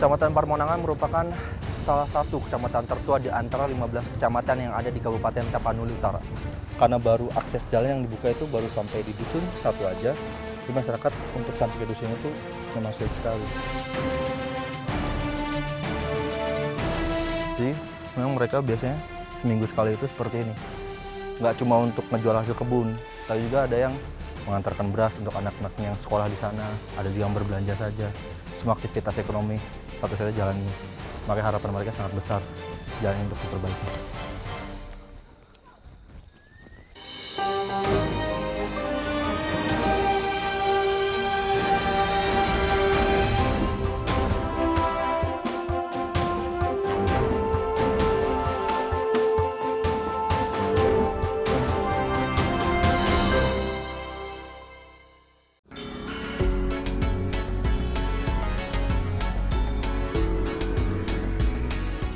Kecamatan Parmonangan merupakan salah satu kecamatan tertua di antara 15 kecamatan yang ada di Kabupaten Tapanuli Utara. Karena baru akses jalan yang dibuka itu baru sampai di dusun satu aja, di masyarakat untuk sampai ke dusun itu memang sulit sekali. Jadi memang mereka biasanya seminggu sekali itu seperti ini. Nggak cuma untuk menjual hasil kebun, tapi juga ada yang mengantarkan beras untuk anak-anaknya yang sekolah di sana, ada juga yang berbelanja saja. Semua aktivitas ekonomi satu saja jalan ini. Makanya harapan mereka sangat besar jalan ini untuk diperbaiki.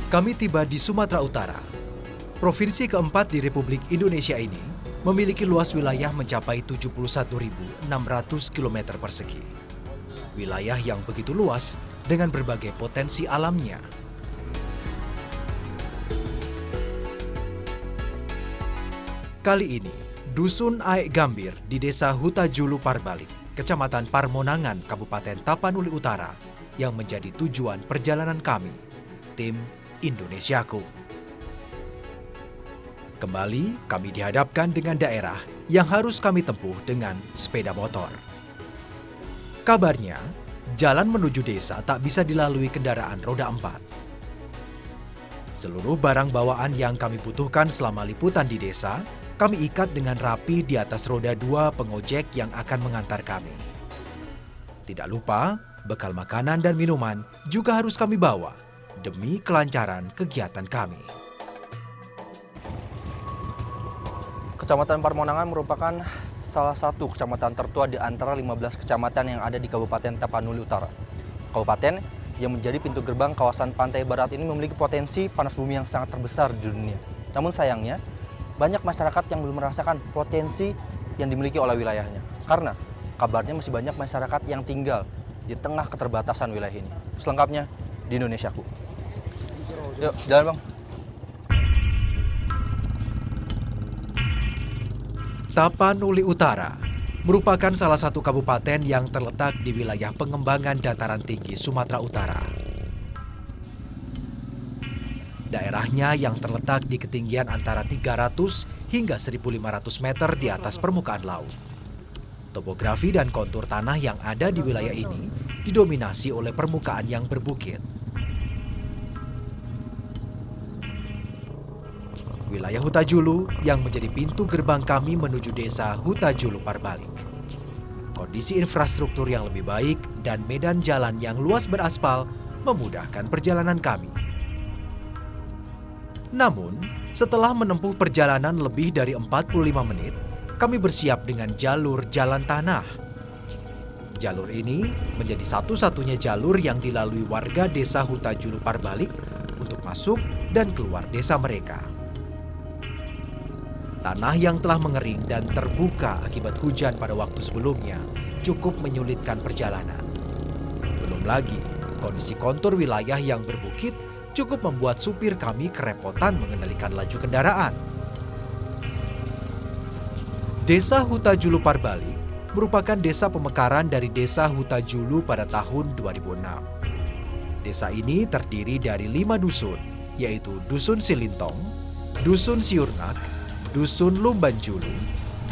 Kami tiba di Sumatera Utara. Provinsi keempat di Republik Indonesia ini memiliki luas wilayah mencapai 71.600 km persegi. Wilayah yang begitu luas dengan berbagai potensi alamnya. Kali ini, Dusun Aek Gambir di Desa Hutajulu Parbalik, Kecamatan Parmonangan, Kabupaten Tapanuli Utara, yang menjadi tujuan perjalanan kami, tim Indonesiaku. Kembali kami dihadapkan dengan daerah yang harus kami tempuh dengan sepeda motor. Kabarnya, jalan menuju desa tak bisa dilalui kendaraan roda 4. Seluruh barang bawaan yang kami butuhkan selama liputan di desa, kami ikat dengan rapi di atas roda 2 pengojek yang akan mengantar kami. Tidak lupa, bekal makanan dan minuman juga harus kami bawa demi kelancaran kegiatan kami. Kecamatan Parmonangan merupakan salah satu kecamatan tertua di antara 15 kecamatan yang ada di Kabupaten Tapanuli Utara. Kabupaten yang menjadi pintu gerbang kawasan pantai barat ini memiliki potensi panas bumi yang sangat terbesar di dunia. Namun sayangnya, banyak masyarakat yang belum merasakan potensi yang dimiliki oleh wilayahnya. Karena kabarnya masih banyak masyarakat yang tinggal di tengah keterbatasan wilayah ini. Selengkapnya di Indonesiaku. Yuk, jalan bang. Tapanuli Utara merupakan salah satu kabupaten yang terletak di wilayah pengembangan dataran tinggi Sumatera Utara. Daerahnya yang terletak di ketinggian antara 300 hingga 1.500 meter di atas permukaan laut. Topografi dan kontur tanah yang ada di wilayah ini didominasi oleh permukaan yang berbukit. Wilayah Hutajulu yang menjadi pintu gerbang kami menuju desa Hutajulu Parbalik. Kondisi infrastruktur yang lebih baik dan medan jalan yang luas beraspal memudahkan perjalanan kami. Namun, setelah menempuh perjalanan lebih dari 45 menit, kami bersiap dengan jalur jalan tanah. Jalur ini menjadi satu-satunya jalur yang dilalui warga desa Hutajulu Parbalik untuk masuk dan keluar desa mereka. Tanah yang telah mengering dan terbuka akibat hujan pada waktu sebelumnya cukup menyulitkan perjalanan. Belum lagi, kondisi kontur wilayah yang berbukit cukup membuat supir kami kerepotan mengendalikan laju kendaraan. Desa Hutajulu Parbalik merupakan desa pemekaran dari Desa Hutajulu pada tahun 2006. Desa ini terdiri dari 5 dusun, yaitu Dusun Silintong, Dusun Siurnak, Dusun Lumbanjulu,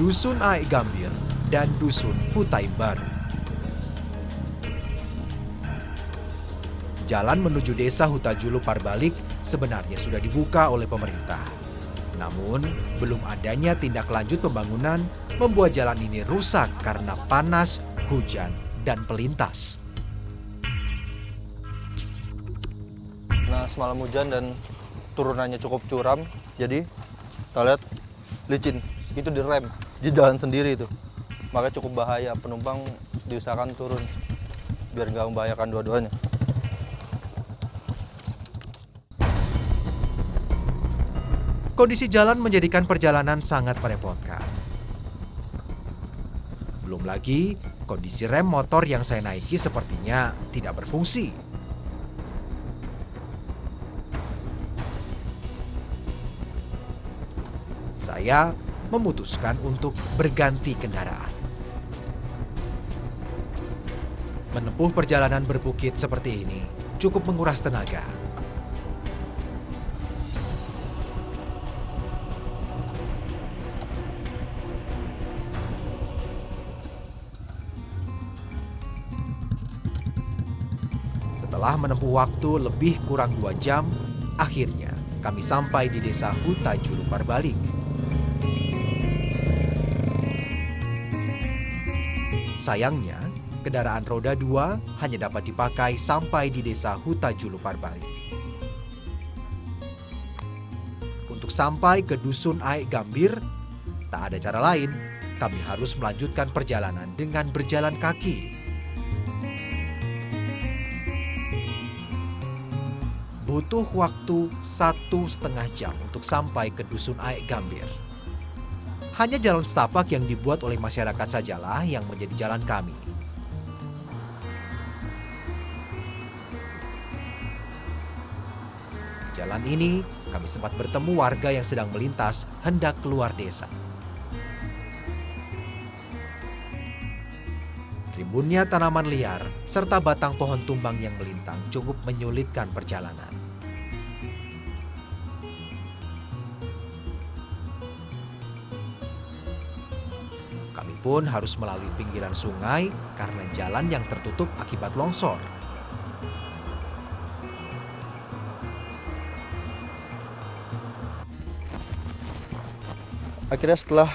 Dusun Aek Gambir, dan Dusun Hutai Baru. Jalan menuju desa Hutajulu Parbalik sebenarnya sudah dibuka oleh pemerintah. Namun, belum adanya tindak lanjut pembangunan membuat jalan ini rusak karena panas, hujan, dan pelintas. Nah, semalam hujan dan turunannya cukup curam, jadi kita lihat licin, itu direm, di jalan sendiri itu. Makanya cukup bahaya, penumpang diusahakan turun biar nggak membahayakan dua-duanya. Kondisi jalan menjadikan perjalanan sangat merepotkan. Belum lagi, kondisi rem motor yang saya naiki sepertinya tidak berfungsi. saya memutuskan untuk berganti kendaraan. Menempuh perjalanan berbukit seperti ini cukup menguras tenaga. Setelah menempuh waktu lebih kurang 2 jam, akhirnya kami sampai di desa Huta Julu Parbalik. Sayangnya, kendaraan roda 2 hanya dapat dipakai sampai di desa Huta Julu Parbalik. Untuk sampai ke Dusun Aek Gambir, tak ada cara lain, kami harus melanjutkan perjalanan dengan berjalan kaki. Butuh waktu 1,5 jam untuk sampai ke Dusun Aek Gambir. Hanya jalan setapak yang dibuat oleh masyarakat sajalah yang menjadi jalan kami. Di jalan ini, kami sempat bertemu warga yang sedang melintas hendak keluar desa. Rimbunnya tanaman liar serta batang pohon tumbang yang melintang cukup menyulitkan perjalanan. Kami pun harus melalui pinggiran sungai karena jalan yang tertutup akibat longsor. Akhirnya setelah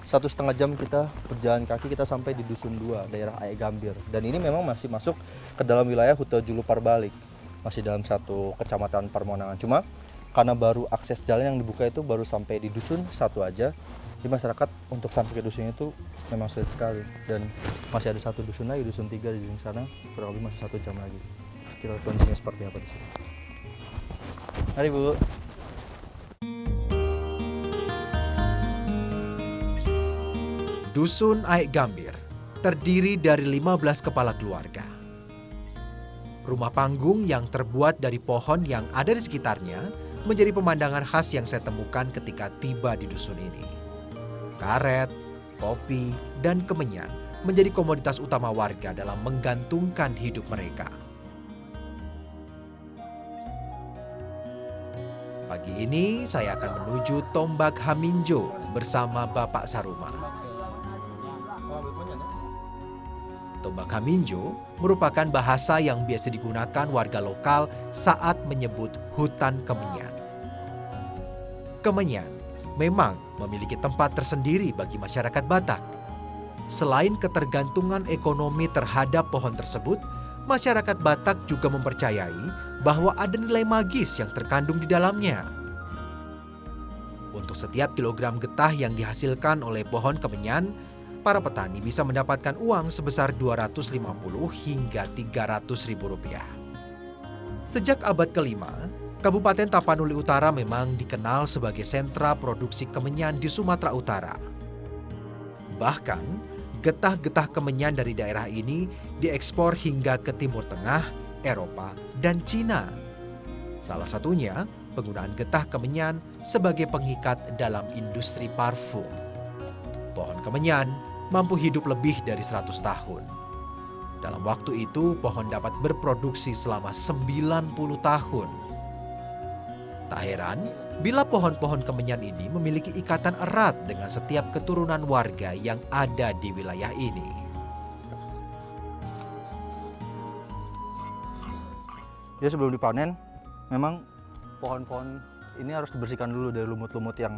1,5 jam kita berjalan kaki, kita sampai di Dusun 2, daerah Aek Gambir. Dan ini memang masih masuk ke dalam wilayah Huta Julu Parbalik. Masih dalam satu kecamatan Parmonangan. Cuma karena baru akses jalan yang dibuka itu baru sampai di Dusun 1 aja. Di masyarakat untuk sampai ke dusun itu memang sulit sekali. Dan masih ada 1 dusun lagi, Dusun 3 di ujung sana. Kurang lebih masih 1 jam lagi. Kita lihat kondisinya seperti apa di sini. Mari Bu. Dusun Aek Gambir terdiri dari 15 kepala keluarga. Rumah panggung yang terbuat dari pohon yang ada di sekitarnya menjadi pemandangan khas yang saya temukan ketika tiba di dusun ini. Karet, kopi, dan kemenyan menjadi komoditas utama warga dalam menggantungkan hidup mereka. Pagi ini saya akan menuju Tombak Haminjo bersama Bapak Saruma. Tombak Haminjo merupakan bahasa yang biasa digunakan warga lokal saat menyebut hutan kemenyan. Kemenyan memang memiliki tempat tersendiri bagi masyarakat Batak. Selain ketergantungan ekonomi terhadap pohon tersebut, masyarakat Batak juga mempercayai bahwa ada nilai magis yang terkandung di dalamnya. Untuk setiap kilogram getah yang dihasilkan oleh pohon kemenyan, para petani bisa mendapatkan uang sebesar 250 hingga 300 ribu rupiah. Sejak abad kelima, Kabupaten Tapanuli Utara memang dikenal sebagai sentra produksi kemenyan di Sumatera Utara. Bahkan, getah-getah kemenyan dari daerah ini diekspor hingga ke Timur Tengah, Eropa, dan Cina. Salah satunya penggunaan getah kemenyan sebagai pengikat dalam industri parfum. Pohon kemenyan mampu hidup lebih dari 100 tahun. Dalam waktu itu, pohon dapat berproduksi selama 90 tahun. Tak heran, bila pohon-pohon kemenyan ini memiliki ikatan erat dengan setiap keturunan warga yang ada di wilayah ini. Jadi sebelum dipanen, memang pohon-pohon ini harus dibersihkan dulu dari lumut-lumut yang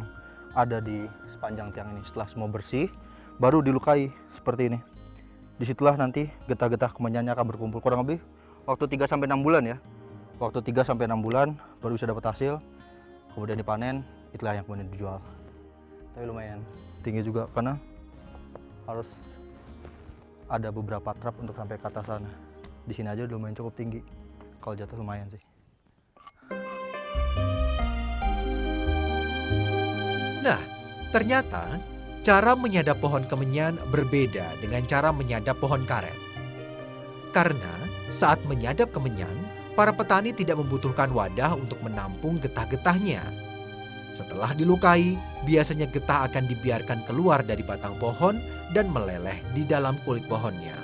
ada di sepanjang tiang ini. Setelah semua bersih, baru dilukai seperti ini. Disitulah nanti getah-getah kemenyannya akan berkumpul kurang lebih waktu 3-6 bulan ya. Waktu 3-6 bulan baru bisa dapat hasil, kemudian dipanen, itulah yang kemudian dijual. Tapi lumayan tinggi juga karena harus ada beberapa trap untuk sampai ke atas sana. Di sini aja lumayan cukup tinggi, kalau jatuh lumayan sih. Nah, ternyata cara menyadap pohon kemenyan berbeda dengan cara menyadap pohon karet. Karena saat menyadap kemenyan, para petani tidak membutuhkan wadah untuk menampung getah-getahnya. Setelah dilukai, biasanya getah akan dibiarkan keluar dari batang pohon dan meleleh di dalam kulit pohonnya.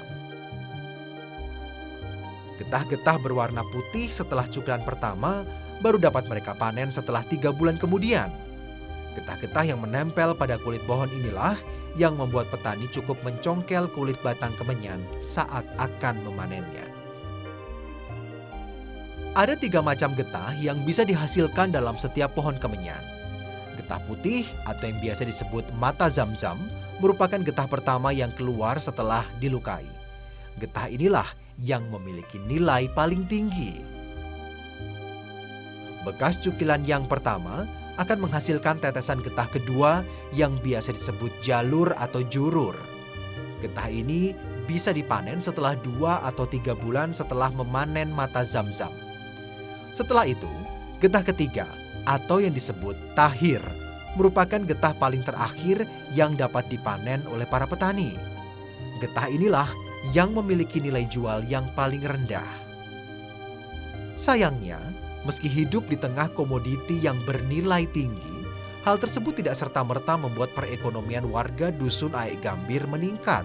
Getah-getah berwarna putih setelah cukiran pertama baru dapat mereka panen setelah 3 bulan kemudian. Getah-getah yang menempel pada kulit pohon inilah yang membuat petani cukup mencongkel kulit batang kemenyan saat akan memanennya. Ada 3 macam getah yang bisa dihasilkan dalam setiap pohon kemenyan. Getah putih atau yang biasa disebut mata zam-zam merupakan getah pertama yang keluar setelah dilukai. Getah inilah yang memiliki nilai paling tinggi. Bekas cukilan yang pertama akan menghasilkan tetesan getah kedua yang biasa disebut jalur atau jurur. Getah ini bisa dipanen setelah 2 atau 3 bulan setelah memanen mata zam-zam. Setelah itu, getah ketiga atau yang disebut tahir merupakan getah paling terakhir yang dapat dipanen oleh para petani. Getah inilah yang memiliki nilai jual yang paling rendah. Sayangnya, meski hidup di tengah komoditi yang bernilai tinggi, hal tersebut tidak serta-merta membuat perekonomian warga Dusun Aek Gambir meningkat.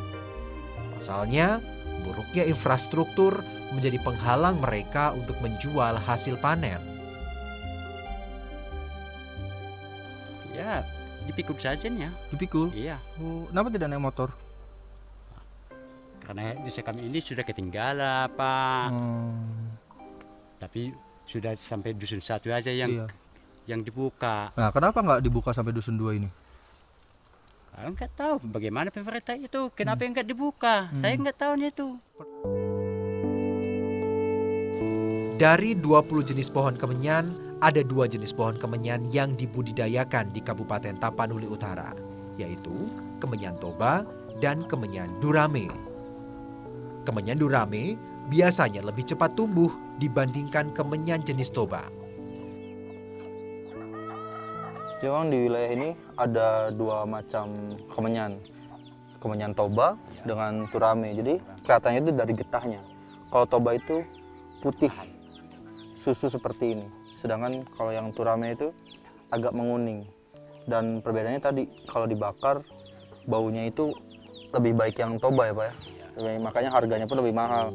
Pasalnya, buruknya infrastruktur menjadi penghalang mereka untuk menjual hasil panen. Ya, dipikul saja ya. Dipikul? Iya, Kenapa tidak naik motor? karena desa kami ini sudah ketinggalan, Pak. Tapi sudah sampai dusun 1 aja Iya. yang dibuka. Nah, kenapa nggak dibuka sampai dusun 2 ini? Aku nggak tahu bagaimana pemerintah itu, kenapa nggak dibuka. Saya nggak tahu itu. Dari 20 jenis pohon kemenyan, ada 2 jenis pohon kemenyan yang dibudidayakan di Kabupaten Tapanuli Utara, yaitu kemenyan toba dan kemenyan durame. Kemenyan durame biasanya lebih cepat tumbuh dibandingkan kemenyan jenis toba. Memang di wilayah ini ada 2 macam kemenyan. Kemenyan toba dengan turame. Jadi kelihatannya itu dari getahnya. Kalau toba itu putih, susu seperti ini. Sedangkan kalau yang turame itu agak menguning. Dan perbedaannya tadi, kalau dibakar baunya itu lebih baik yang toba ya Pak ya. Makanya harganya pun lebih mahal.